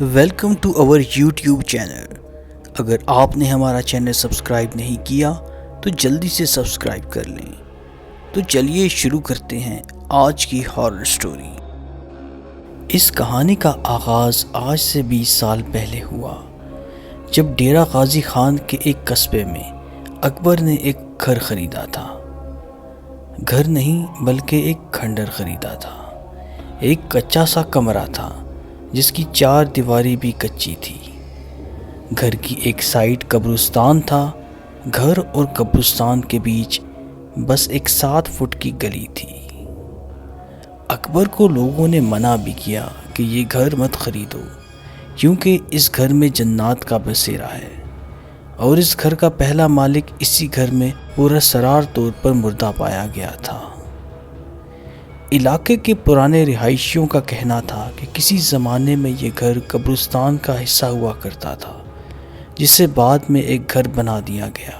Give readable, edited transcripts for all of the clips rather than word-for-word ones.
Welcome to our YouTube channel. اگر آپ نے ہمارا چینل سبسکرائب نہیں کیا تو جلدی سے سبسکرائب کر لیں۔ تو چلیے شروع کرتے ہیں آج کی ہارر سٹوری۔ اس کہانی کا آغاز آج سے 20 سال پہلے ہوا، جب ڈیرہ غازی خان کے ایک قصبے میں اکبر نے ایک گھر خریدا تھا۔ گھر نہیں بلکہ ایک کھنڈر خریدا تھا۔ ایک کچا سا کمرہ تھا جس کی 4 دیواری بھی کچی تھی۔ گھر کی ایک سائیڈ قبرستان تھا۔ گھر اور قبرستان کے بیچ بس ایک 7 فٹ کی گلی تھی۔ اکبر کو لوگوں نے منع بھی کیا کہ یہ گھر مت خریدو، کیونکہ اس گھر میں جنات کا بسیرا ہے، اور اس گھر کا پہلا مالک اسی گھر میں پراسرار طور پر مردہ پایا گیا تھا۔ علاقے کے پرانے رہائشیوں کا کہنا تھا کہ کسی زمانے میں یہ گھر قبرستان کا حصہ ہوا کرتا تھا، جس سے بعد میں ایک گھر بنا دیا گیا۔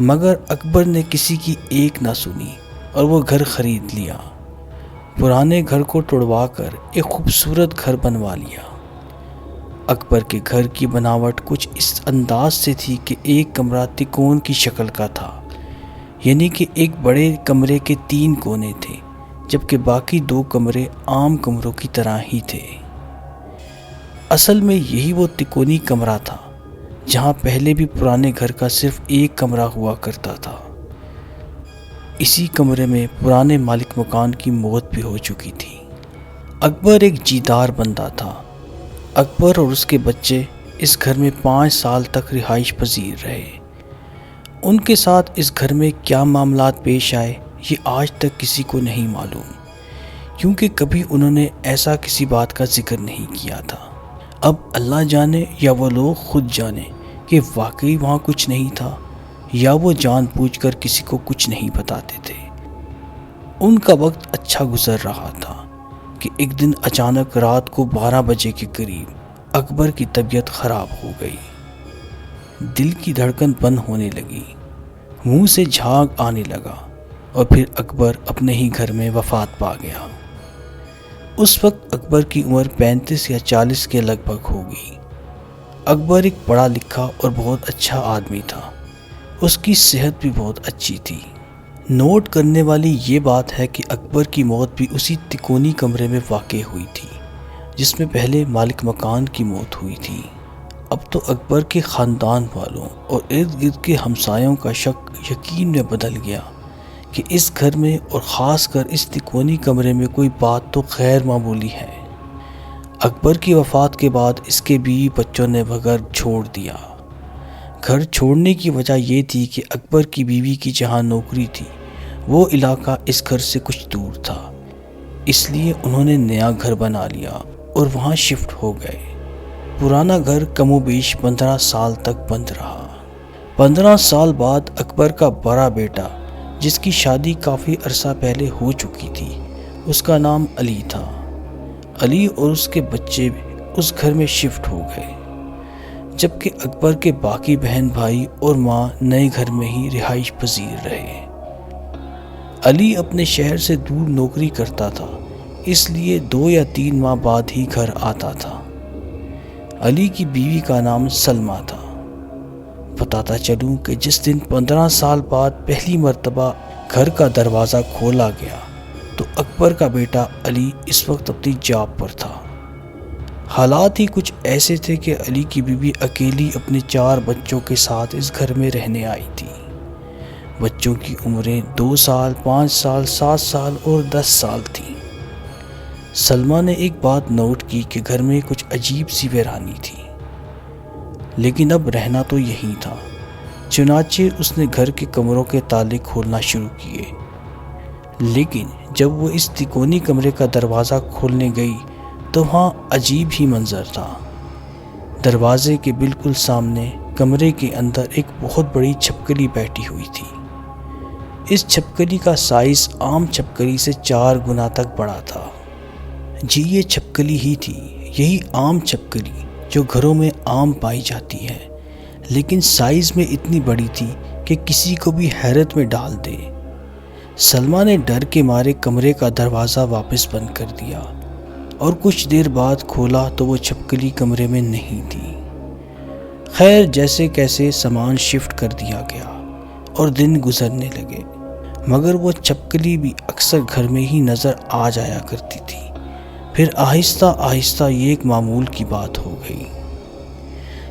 مگر اکبر نے کسی کی ایک نہ سنی اور وہ گھر خرید لیا۔ پرانے گھر کو توڑوا کر ایک خوبصورت گھر بنوا لیا۔ اکبر کے گھر کی بناوٹ کچھ اس انداز سے تھی کہ ایک کمرہ تکون کی شکل کا تھا، یعنی کہ ایک بڑے کمرے کے 3 کونے تھے، جبکہ باقی 2 کمرے عام کمروں کی طرح ہی تھے۔ اصل میں یہی وہ تکونی کمرہ تھا جہاں پہلے بھی پرانے گھر کا صرف ایک کمرہ ہوا کرتا تھا۔ اسی کمرے میں پرانے مالک مکان کی موت بھی ہو چکی تھی۔ اکبر ایک جیدار بندہ تھا۔ اکبر اور اس کے بچے اس گھر میں 5 سال تک رہائش پذیر رہے۔ ان کے ساتھ اس گھر میں کیا معاملات پیش آئے یہ آج تک کسی کو نہیں معلوم، کیونکہ کبھی انہوں نے ایسا کسی بات کا ذکر نہیں کیا تھا۔ اب اللہ جانے یا وہ لوگ خود جانے کہ واقعی وہاں کچھ نہیں تھا، یا وہ جان بوجھ کر کسی کو کچھ نہیں بتاتے تھے۔ ان کا وقت اچھا گزر رہا تھا کہ ایک دن اچانک رات کو 12 بجے کے قریب اکبر کی طبیعت خراب ہو گئی۔ دل کی دھڑکن بند ہونے لگی، منہ سے جھاگ آنے لگا، اور پھر اکبر اپنے ہی گھر میں وفات پا گیا۔ اس وقت اکبر کی عمر 35 یا 40 کے لگ بھگ ہوگی۔ اکبر ایک پڑھا لکھا اور بہت اچھا آدمی تھا۔ اس کی صحت بھی بہت اچھی تھی۔ نوٹ کرنے والی یہ بات ہے کہ اکبر کی موت بھی اسی تکونی کمرے میں واقع ہوئی تھی جس میں پہلے مالک مکان کی موت ہوئی تھی۔ اب تو اکبر کے خاندان والوں اور ارد گرد کے ہمسایوں کا شک یقین میں بدل گیا کہ اس گھر میں اور خاص کر اس تکونی کمرے میں کوئی بات تو غیر معمولی ہے۔ اکبر کی وفات کے بعد اس کے بیوی بچوں نے وہ گھر چھوڑ دیا۔ گھر چھوڑنے کی وجہ یہ تھی کہ اکبر کی بیوی کی جہاں نوکری تھی وہ علاقہ اس گھر سے کچھ دور تھا، اس لیے انہوں نے نیا گھر بنا لیا اور وہاں شفٹ ہو گئے۔ پرانا گھر کم و بیش 15 سال تک بند رہا۔ 15 سال بعد اکبر کا بڑا بیٹا، جس کی شادی کافی عرصہ پہلے ہو چکی تھی، اس کا نام علی تھا۔ علی اور اس کے بچے اس گھر میں شفٹ ہو گئے، جبکہ اکبر کے باقی بہن بھائی اور ماں نئے گھر میں ہی رہائش پذیر رہے۔ علی اپنے شہر سے دور نوکری کرتا تھا، اس لیے 2 یا 3 ماہ بعد ہی گھر آتا تھا۔ علی کی بیوی کا نام سلمہ تھا۔ بتاتا چلوں کہ جس دن 15 سال بعد پہلی مرتبہ گھر کا دروازہ کھولا گیا تو اکبر کا بیٹا علی اس وقت اپنی جاب پر تھا۔ حالات ہی کچھ ایسے تھے کہ علی کی بیوی اکیلی اپنے 4 بچوں کے ساتھ اس گھر میں رہنے آئی تھی۔ بچوں کی عمریں 2 سال، 5 سال، 7 سال اور 10 سال تھیں۔ سلمہ نے ایک بات نوٹ کی کہ گھر میں کچھ عجیب سی ویرانی تھی، لیکن اب رہنا تو یہی تھا۔ چنانچہ اس نے گھر کے کمروں کے تالے کھولنا شروع کیے، لیکن جب وہ اس تکونی کمرے کا دروازہ کھولنے گئی تو وہاں عجیب ہی منظر تھا۔ دروازے کے بالکل سامنے کمرے کے اندر ایک بہت بڑی چھپکلی بیٹھی ہوئی تھی۔ اس چھپکلی کا سائز عام چھپکلی سے 4 گنا تک بڑا تھا۔ جی یہ چھپکلی ہی تھی، یہی عام چھپکلی جو گھروں میں عام پائی جاتی ہے، لیکن سائز میں اتنی بڑی تھی کہ کسی کو بھی حیرت میں ڈال دے۔ سلمہ نے ڈر کے مارے کمرے کا دروازہ واپس بند کر دیا اور کچھ دیر بعد کھولا تو وہ چھپکلی کمرے میں نہیں تھی۔ خیر جیسے کیسے سامان شفٹ کر دیا گیا اور دن گزرنے لگے، مگر وہ چھپکلی بھی اکثر گھر میں ہی نظر آ جایا کرتی تھی۔ پھر آہستہ آہستہ یہ ایک معمول کی بات ہو گئی۔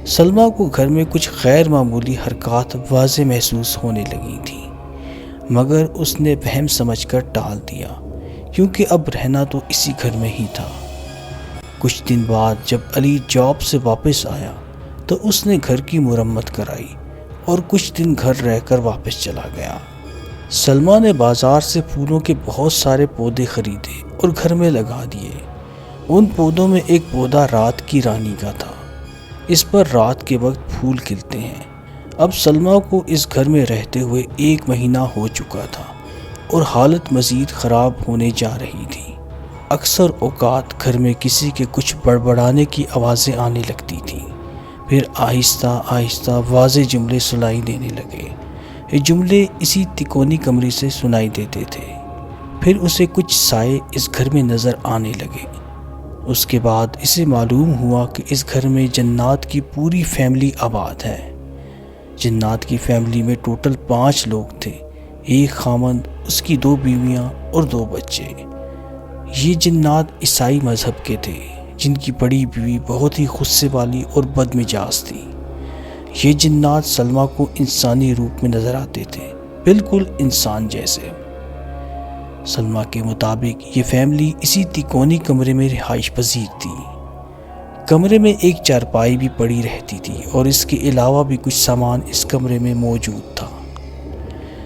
سلمیٰ کو گھر میں کچھ غیر معمولی حرکات واضح محسوس ہونے لگی تھیں، مگر اس نے وہم سمجھ کر ٹال دیا، کیونکہ اب رہنا تو اسی گھر میں ہی تھا۔ کچھ دن بعد جب علی جاب سے واپس آیا تو اس نے گھر کی مرمت کرائی اور کچھ دن گھر رہ کر واپس چلا گیا۔ سلمیٰ نے بازار سے پھولوں کے بہت سارے پودے خریدے اور گھر میں لگا دیے۔ ان پودوں میں ایک پودا رات کی رانی کا تھا۔ اس پر رات کے وقت پھول کھلتے ہیں۔ اب سلمیٰ کو اس گھر میں رہتے ہوئے 1 مہینہ ہو چکا تھا اور حالت مزید خراب ہونے جا رہی تھی۔ اکثر اوقات گھر میں کسی کے کچھ بڑبڑانے کی آوازیں آنے لگتی تھیں، پھر آہستہ آہستہ واضح جملے سنائی دینے لگے۔ یہ جملے اسی تکونی کمرے سے سنائی دیتے تھے۔ پھر اسے کچھ سائے اس گھر میں نظر آنے لگے۔ اس کے بعد اسے معلوم ہوا کہ اس گھر میں جنات کی پوری فیملی آباد ہے۔ جنات کی فیملی میں ٹوٹل 5 لوگ تھے، 1 خامند، اس کی 2 بیویاں اور 2 بچے۔ یہ جنات عیسائی مذہب کے تھے، جن کی بڑی بیوی بہت ہی غصے والی اور بد مزاج تھی۔ یہ جنات سلمیٰ کو انسانی روپ میں نظر آتے تھے، بالکل انسان جیسے۔ سلمیٰ کے مطابق یہ فیملی اسی تکونی کمرے میں رہائش پذیر تھی۔ کمرے میں ایک چارپائی بھی پڑی رہتی تھی اور اس کے علاوہ بھی کچھ سامان اس کمرے میں موجود تھا۔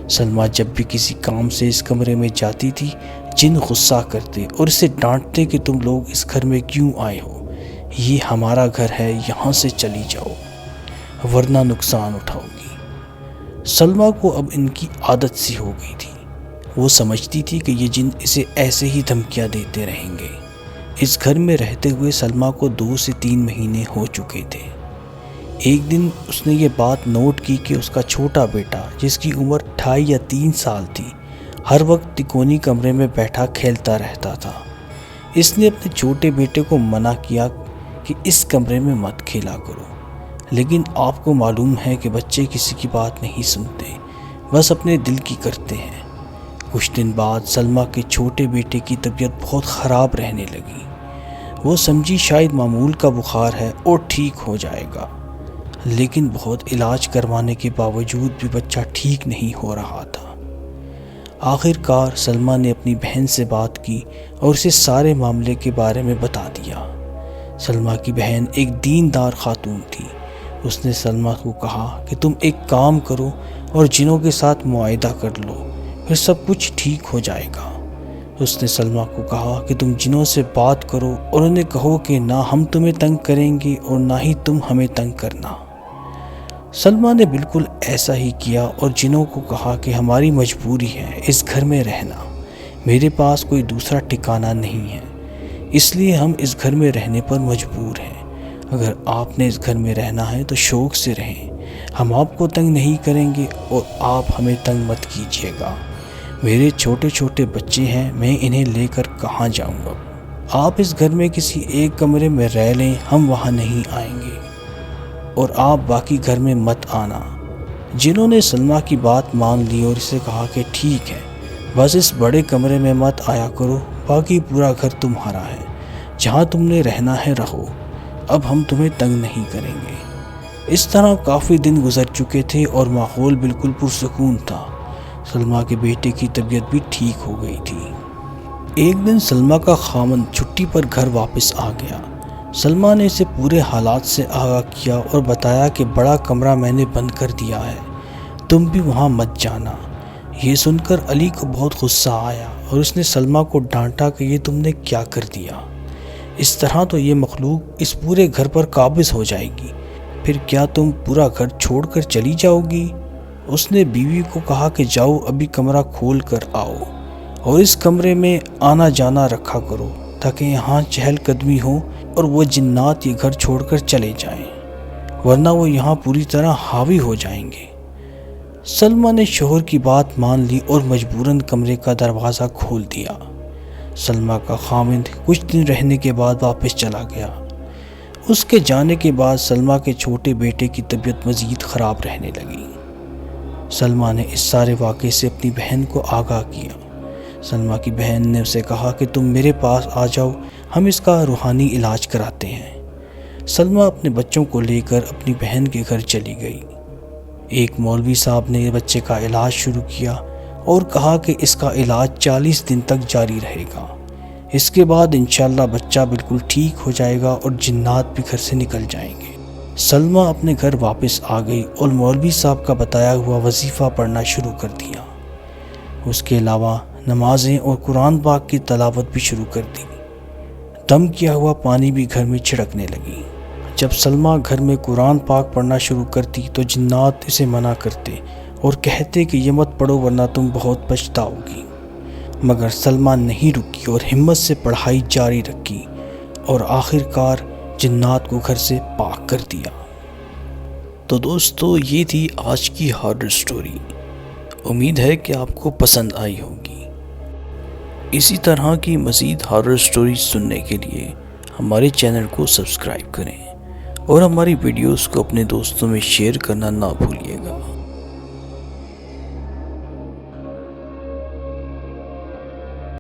سلمیٰ جب بھی کسی کام سے اس کمرے میں جاتی تھی، جن غصہ کرتے اور اسے ڈانٹتے کہ تم لوگ اس گھر میں کیوں آئے ہو، یہ ہمارا گھر ہے، یہاں سے چلی جاؤ ورنہ نقصان اٹھاؤ گی۔ سلمیٰ کو اب ان کی عادت سی ہو گئی تھی۔ وہ سمجھتی تھی کہ یہ جن اسے ایسے ہی دھمکیاں دیتے رہیں گے۔ اس گھر میں رہتے ہوئے سلمیٰ کو 2 سے 3 مہینے ہو چکے تھے۔ ایک دن اس نے یہ بات نوٹ کی کہ اس کا چھوٹا بیٹا، جس کی عمر 2.5 یا 3 سال تھی، ہر وقت تکونی کمرے میں بیٹھا کھیلتا رہتا تھا۔ اس نے اپنے چھوٹے بیٹے کو منع کیا کہ اس کمرے میں مت کھیلا کرو، لیکن آپ کو معلوم ہے کہ بچے کسی کی بات نہیں سنتے، بس اپنے دل کی کرتے ہیں۔ کچھ دن بعد سلمیٰ کے چھوٹے بیٹے کی طبیعت بہت خراب رہنے لگی۔ وہ سمجھی شاید معمول کا بخار ہے اور ٹھیک ہو جائے گا، لیکن بہت علاج کروانے کے باوجود بھی بچہ ٹھیک نہیں ہو رہا تھا۔ آخر کار سلمیٰ نے اپنی بہن سے بات کی اور اسے سارے معاملے کے بارے میں بتا دیا۔ سلمیٰ کی بہن ایک دیندار خاتون تھی۔ اس نے سلمیٰ کو کہا کہ تم ایک کام کرو اور جنوں کے ساتھ معاہدہ کر لو، پھر سب کچھ ٹھیک ہو جائے گا۔ اس نے سلمیٰ کو کہا کہ تم جنوں سے بات کرو اور انہیں کہو کہ نہ ہم تمہیں تنگ کریں گے اور نہ ہی تم ہمیں تنگ کرنا۔ سلمیٰ نے بالکل ایسا ہی کیا اور جنوں کو کہا کہ ہماری مجبوری ہے اس گھر میں رہنا، میرے پاس کوئی دوسرا ٹھکانہ نہیں ہے، اس لیے ہم اس گھر میں رہنے پر مجبور ہیں۔ اگر آپ نے اس گھر میں رہنا ہے تو شوق سے رہیں، ہم آپ کو تنگ نہیں کریں گے اور آپ ہمیں تنگ مت کیجیے گا۔ میرے چھوٹے چھوٹے بچے ہیں، میں انہیں لے کر کہاں جاؤں گا؟ آپ اس گھر میں کسی ایک کمرے میں رہ لیں، ہم وہاں نہیں آئیں گے اور آپ باقی گھر میں مت آنا۔ جنہوں نے سلمیٰ کی بات مان لی اور اسے کہا کہ ٹھیک ہے، بس اس بڑے کمرے میں مت آیا کرو، باقی پورا گھر تمہارا ہے، جہاں تم نے رہنا ہے رہو، اب ہم تمہیں تنگ نہیں کریں گے۔ اس طرح کافی دن گزر چکے تھے اور ماحول بالکل پرسکون تھا۔ سلمیٰ کے بیٹے کی طبیعت بھی ٹھیک ہو گئی تھی۔ ایک دن سلمیٰ کا خاوند چھٹی پر گھر واپس آ گیا۔ سلمیٰ نے اسے پورے حالات سے آگاہ کیا اور بتایا کہ بڑا کمرہ میں نے بند کر دیا ہے، تم بھی وہاں مت جانا۔ یہ سن کر علی کو بہت غصہ آیا اور اس نے سلمیٰ کو ڈانٹا کہ یہ تم نے کیا کر دیا، اس طرح تو یہ مخلوق اس پورے گھر پر قابض ہو جائے گی، پھر کیا تم پورا گھر چھوڑ کر چلی جاؤ گی؟ اس نے بیوی کو کہا کہ جاؤ ابھی کمرہ کھول کر آؤ اور اس کمرے میں آنا جانا رکھا کرو تاکہ یہاں چہل قدمی ہو اور وہ جنات یہ گھر چھوڑ کر چلے جائیں، ورنہ وہ یہاں پوری طرح حاوی ہو جائیں گے۔ سلمیٰ نے شوہر کی بات مان لی اور مجبوراً کمرے کا دروازہ کھول دیا۔ سلمیٰ کا خاوند کچھ دن رہنے کے بعد واپس چلا گیا۔ اس کے جانے کے بعد سلمیٰ کے چھوٹے بیٹے کی طبیعت مزید خراب رہنے لگی۔ سلمیٰ نے اس سارے واقعے سے اپنی بہن کو آگاہ کیا۔ سلمیٰ کی بہن نے اسے کہا کہ تم میرے پاس آ جاؤ، ہم اس کا روحانی علاج کراتے ہیں۔ سلمیٰ اپنے بچوں کو لے کر اپنی بہن کے گھر چلی گئی۔ ایک مولوی صاحب نے بچے کا علاج شروع کیا اور کہا کہ اس کا علاج 40 دن تک جاری رہے گا۔ اس کے بعد انشاءاللہ بچہ بالکل ٹھیک ہو جائے گا اور جنات بھی گھر سے نکل جائیں گے۔ سلمیٰ اپنے گھر واپس آ گئی اور مولوی صاحب کا بتایا ہوا وظیفہ پڑھنا شروع کر دیا۔ اس کے علاوہ نمازیں اور قرآن پاک کی تلاوت بھی شروع کر دی۔ دم کیا ہوا پانی بھی گھر میں چھڑکنے لگی۔ جب سلمیٰ گھر میں قرآن پاک پڑھنا شروع کرتی تو جنات اسے منع کرتے اور کہتے کہ یہ مت پڑھو ورنہ تم بہت پچھتاؤ گی، مگر سلمیٰ نہیں رکی اور ہمت سے پڑھائی جاری رکھی اور آخر کار جنات کو گھر سے پاک کر دیا۔ تو دوستو، یہ تھی آج کی ہارر سٹوری۔ امید ہے کہ آپ کو پسند آئی ہوگی۔ اسی طرح کی مزید ہارر سٹوری سننے کے لیے ہمارے چینل کو سبسکرائب کریں اور ہماری ویڈیوز کو اپنے دوستوں میں شیئر کرنا نہ بھولیے گا۔